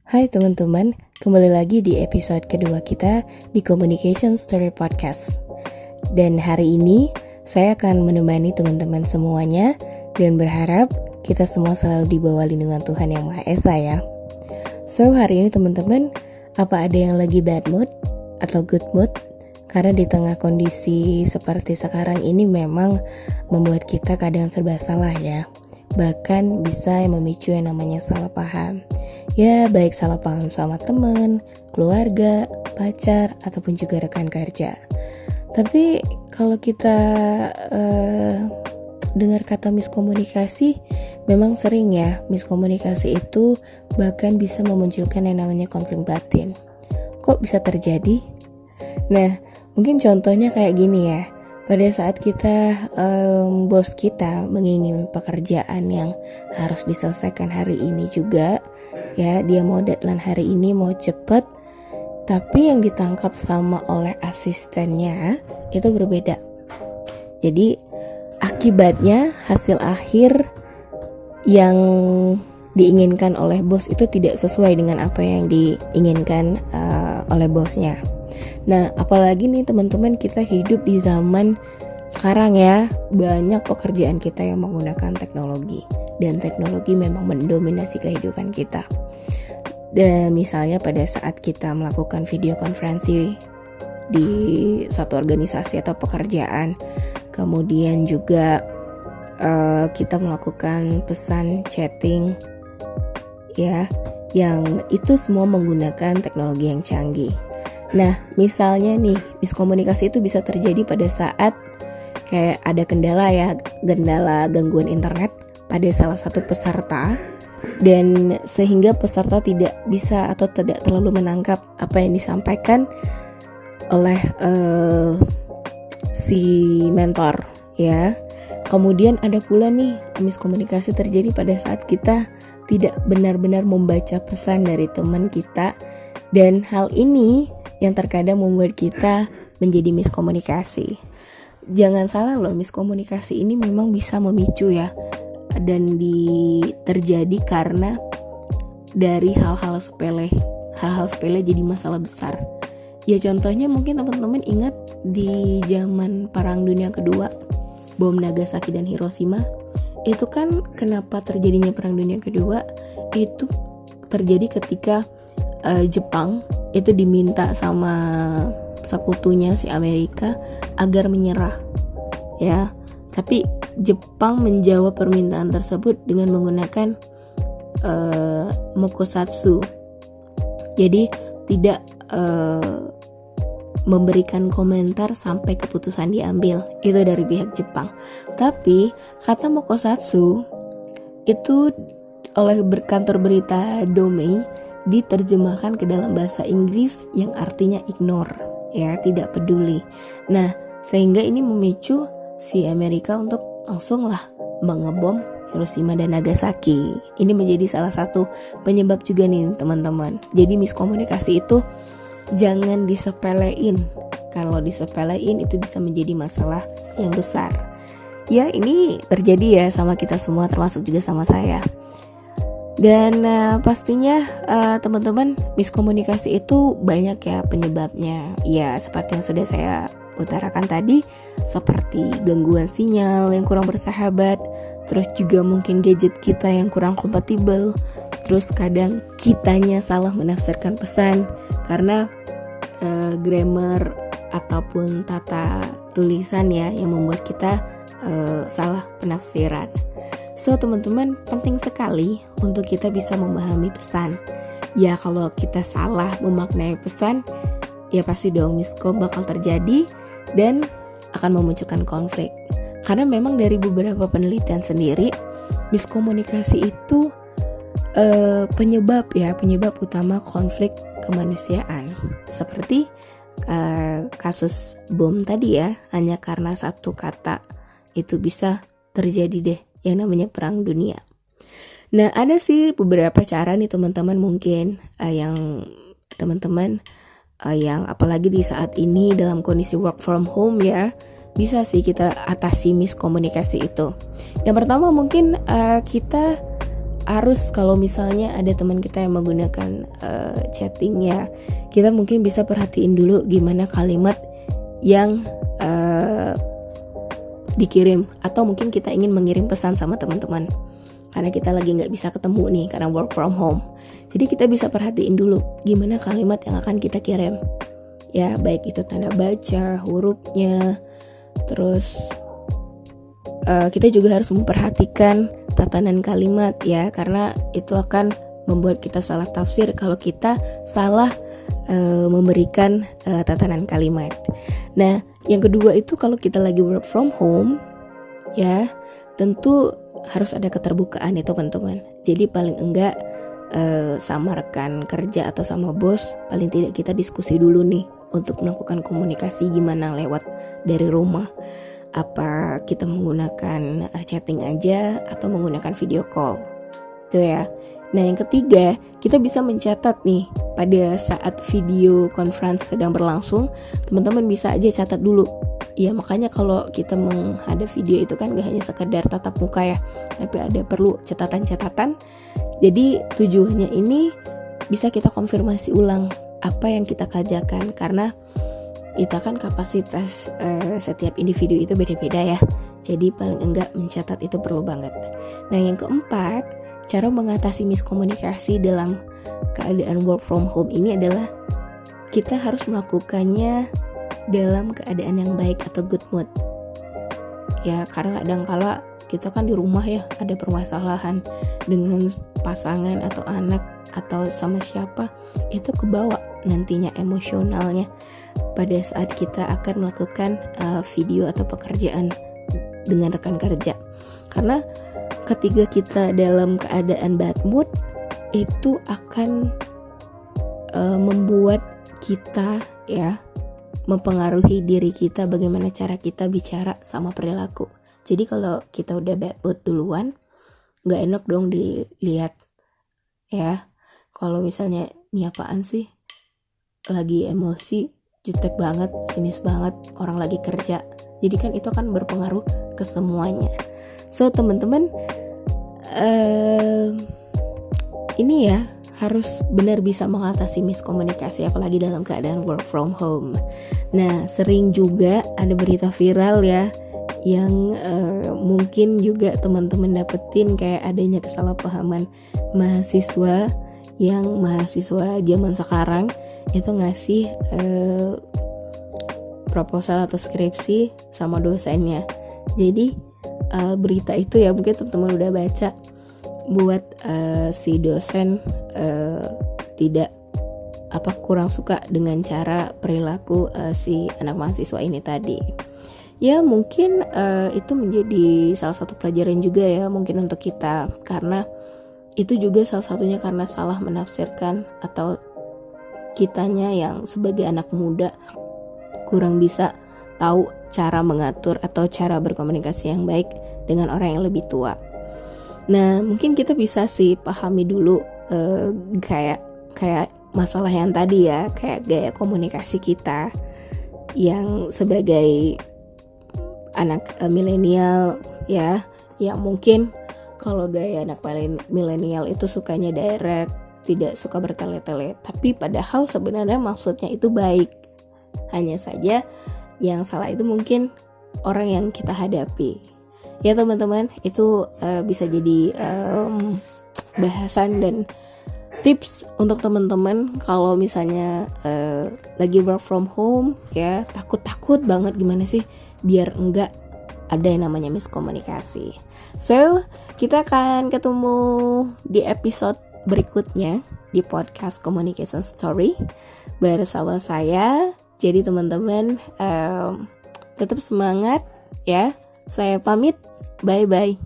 Hai teman-teman, kembali lagi di episode kedua kita di Communication Story Podcast. Dan hari ini saya akan menemani teman-teman semuanya dan berharap kita semua selalu di bawah lindungan Tuhan Yang Maha Esa ya. So hari ini teman-teman, apa ada yang lagi bad mood atau good mood? Karena di tengah kondisi seperti sekarang ini memang membuat kita kadang serba salah ya. Bahkan bisa memicu yang namanya salah paham. Ya baik salah paham sama teman, keluarga, pacar, ataupun juga rekan kerja. Tapi kalau kita dengar kata miskomunikasi, memang sering ya miskomunikasi itu bahkan bisa memunculkan yang namanya konflik batin. Kok bisa terjadi? Nah, mungkin contohnya kayak gini ya. Pada saat kita bos kita menginginkan pekerjaan yang harus diselesaikan hari ini juga, ya dia mau deadline hari ini, mau cepet, tapi yang ditangkap sama oleh asistennya itu berbeda. Jadi akibatnya hasil akhir yang diinginkan oleh bos itu tidak sesuai dengan apa yang diinginkan oleh bosnya. Nah, apalagi nih teman-teman, kita hidup di zaman sekarang ya, banyak pekerjaan kita yang menggunakan teknologi, dan teknologi memang mendominasi kehidupan kita. Dan misalnya pada saat kita melakukan video konferensi di suatu organisasi atau pekerjaan, kemudian juga kita melakukan pesan chatting ya, yang itu semua menggunakan teknologi yang canggih. Nah, misalnya nih, miskomunikasi itu bisa terjadi pada saat kayak ada kendala gangguan internet pada salah satu peserta, dan sehingga peserta tidak bisa atau tidak terlalu menangkap apa yang disampaikan oleh si mentor ya. Kemudian ada pula nih miskomunikasi terjadi pada saat kita tidak benar-benar membaca pesan dari teman kita, dan hal ini yang terkadang membuat kita menjadi miskomunikasi. Jangan salah loh, miskomunikasi ini memang bisa memicu ya, dan terjadi karena dari hal-hal sepele jadi masalah besar. Ya contohnya mungkin teman-teman ingat di zaman Perang Dunia Kedua, bom Nagasaki dan Hiroshima. Itu kan kenapa terjadinya Perang Dunia Kedua, itu terjadi ketika Jepang itu diminta sama sekutunya si Amerika agar menyerah ya, tapi Jepang menjawab permintaan tersebut dengan menggunakan mokusatsu, jadi tidak memberikan komentar sampai keputusan diambil. Itu dari pihak Jepang. Tapi kata mokusatsu itu oleh kantor berita Domei diterjemahkan ke dalam bahasa Inggris yang artinya ignore, ya, tidak peduli. Nah, sehingga ini memicu si Amerika untuk langsunglah mengebom Hiroshima dan Nagasaki. Ini menjadi salah satu penyebab juga nih teman-teman. Jadi miskomunikasi itu jangan disepelein. Kalau disepelein itu bisa menjadi masalah yang besar. Ya, ini terjadi ya sama kita semua, termasuk juga sama saya. Dan pastinya teman-teman, miskomunikasi itu banyak ya penyebabnya. Ya seperti yang sudah saya utarakan tadi, seperti gangguan sinyal yang kurang bersahabat, terus juga mungkin gadget kita yang kurang kompatibel, terus kadang kitanya salah menafsirkan pesan karena grammar ataupun tata tulisan ya yang membuat kita salah penafsiran. So teman-teman, penting sekali untuk kita bisa memahami pesan. Ya kalau kita salah memaknai pesan, ya pasti dong miskom bakal terjadi dan akan memunculkan konflik. Karena memang dari beberapa penelitian sendiri, miskomunikasi itu penyebab utama konflik kemanusiaan. Seperti kasus bom tadi ya, hanya karena satu kata itu bisa terjadi deh yang namanya perang dunia. Nah, ada sih beberapa cara nih teman-teman mungkin yang teman-teman yang apalagi di saat ini dalam kondisi work from home ya, bisa sih kita atasi miskomunikasi itu. Yang pertama mungkin kita harus kalau misalnya ada teman kita yang menggunakan chattingnya, kita mungkin bisa perhatiin dulu gimana kalimat yang dikirim, atau mungkin kita ingin mengirim pesan sama teman-teman karena kita lagi nggak bisa ketemu nih karena work from home. Jadi kita bisa perhatiin dulu gimana kalimat yang akan kita kirim, ya baik itu tanda baca, hurufnya, terus kita juga harus memperhatikan tatanan kalimat ya, karena itu akan membuat kita salah tafsir kalau kita salah memberikan tatanan kalimat. Nah, yang kedua itu kalau kita lagi work from home ya, tentu harus ada keterbukaan ya teman-teman. Jadi paling enggak sama rekan kerja atau sama bos, paling tidak kita diskusi dulu nih untuk melakukan komunikasi gimana lewat dari rumah. Apa kita menggunakan chatting aja atau menggunakan video call, itu ya. Nah yang ketiga, kita bisa mencatat nih pada saat video conference sedang berlangsung, teman-teman bisa aja catat dulu. Ya makanya kalau kita menghadap video itu kan gak hanya sekedar tatap muka ya, tapi ada perlu catatan-catatan. Jadi tujuannya ini bisa kita konfirmasi ulang apa yang kita kerjakan, karena kita kan kapasitas setiap individu itu beda-beda ya. Jadi paling enggak mencatat itu perlu banget. Nah yang keempat, cara mengatasi miskomunikasi dalam keadaan work from home ini adalah kita harus melakukannya dalam keadaan yang baik atau good mood. Ya karena kadang-kala kita kan di rumah ya, ada permasalahan dengan pasangan atau anak atau sama siapa, itu kebawa nantinya emosionalnya pada saat kita akan melakukan video atau pekerjaan dengan rekan kerja. Karena ketika kita dalam keadaan bad mood, itu akan membuat kita ya, mempengaruhi diri kita bagaimana cara kita bicara sama perilaku. Jadi kalau kita udah bad mood duluan, gak enak dong dilihat ya. Kalau misalnya ini apaan sih, lagi emosi, jutek banget, sinis banget, orang lagi kerja. Jadi kan itu akan berpengaruh ke semuanya. So teman-teman, ini ya harus benar bisa mengatasi miskomunikasi, apalagi dalam keadaan work from home. Nah sering juga ada berita viral ya, yang mungkin juga teman-teman dapetin, kayak adanya kesalahpahaman mahasiswa zaman sekarang itu ngasih proposal atau skripsi sama dosennya. Jadi berita itu ya mungkin teman-teman udah baca, buat si dosen tidak kurang suka dengan cara perilaku si anak mahasiswa ini tadi. Ya mungkin itu menjadi salah satu pelajaran juga ya mungkin untuk kita, karena itu juga salah satunya karena salah menafsirkan, atau kitanya yang sebagai anak muda kurang bisa tahu cara mengatur atau cara berkomunikasi yang baik dengan orang yang lebih tua. Nah mungkin kita bisa sih pahami dulu kayak masalah yang tadi ya, kayak gaya komunikasi kita yang sebagai anak milenial ya, yang mungkin kalau gaya anak milenial itu sukanya direct, tidak suka bertele-tele, tapi padahal sebenarnya maksudnya itu baik. Hanya saja yang salah itu mungkin orang yang kita hadapi. Ya teman-teman, itu bisa jadi bahasan dan tips untuk teman-teman kalau misalnya lagi work from home ya, takut banget gimana sih biar enggak ada yang namanya miskomunikasi. So, kita akan ketemu di episode berikutnya di podcast Communication Story bersama saya. Jadi teman-teman tetap semangat ya. Saya pamit, bye-bye.